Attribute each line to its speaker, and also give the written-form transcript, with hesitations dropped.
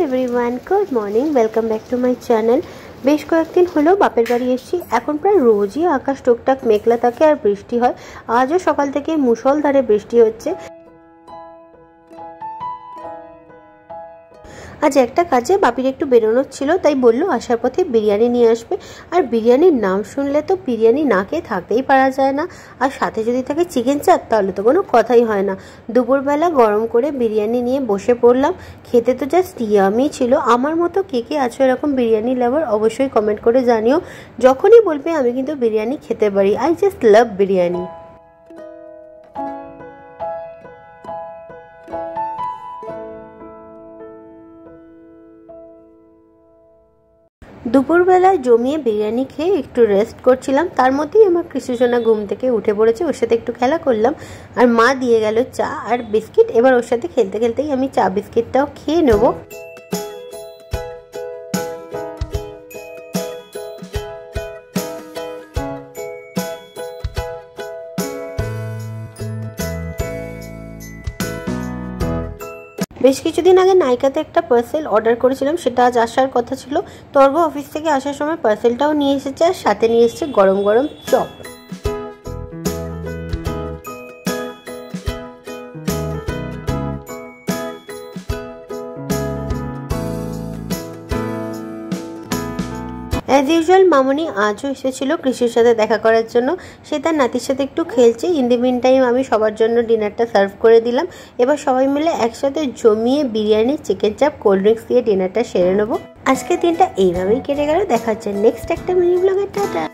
Speaker 1: Everyone, good morning, welcome back to my channel. বেশ কয়েকদিন হলো বাপের বাড়ি এসেছি। এখন প্রায় রোজই আকাশ টুকটাক মেঘলা থাকে আর বৃষ্টি হয়। আজও সকাল থেকে মুষলধারে বৃষ্টি হচ্ছে। আজ একটা কাজে বাপির একটু বেরোনোর ছিল, তাই বললো আসার পথে বিরিয়ানি নিয়ে আসবে। আর বিরিয়ানির নাম শুনলে তো বিরিয়ানি না খেয়ে থাকতেই পারা যায় না। আর সাথে যদি থাকে চিকেন চাপ, তাহলে তো কোনো কথাই হয় না। দুপুরবেলা গরম করে বিরিয়ানি নিয়ে বসে পড়লাম। খেতে তো জাস্ট ইয়ামি ছিল। আমার মতো কে কে আছো এরকম বিরিয়ানি লাভার, অবশ্যই কমেন্ট করে জানিও। যখনই বলবে আমি কিন্তু বিরিয়ানি খেতে পারি। I just love biryani. দুপুরবেলায় জমিয়ে বিরিয়ানি খেয়ে একটু রেস্ট করছিলাম। তার মধ্যেই আমার কৃষ্ণসোনা ঘুম থেকে উঠে পড়েছে। ওর সাথে একটু খেলা করলাম আর মা দিয়ে গেল চা আর বিস্কিট। এবার ওর সাথে খেলতে খেলতেই আমি চা বিস্কিটটাও খেয়ে নেবো। বেশ কিছুদিন আগে নাইকাতে একটা পার্সেল অর্ডার করেছিলাম, সেটা আজ আসার কথা ছিল। তর্গ অফিস থেকে আসার সময় পার্সেলটাও নিয়ে এসেছে আর সাথে নিয়ে এসেছে গরম গরম চপ। অ্যাজ ইউজুয়াল মামনি আজও এসেছিল কৃষির সাথে দেখা করার জন্য। সে তার নাতির সাথে একটু খেলছে। ইন দি মিন টাইম আমি সবার জন্য ডিনারটা সার্ভ করে দিলাম। এবার সবাই মিলে একসাথে জমিয়ে বিরিয়ানি, চিকেন চাপ, কোল্ড ড্রিঙ্কস দিয়ে ডিনারটা সেরে নেবো। আজকের দিনটা এইভাবেই কেটে গেল। দেখা হচ্ছে নেক্সট একটা মিনি ব্লগে। টাটা।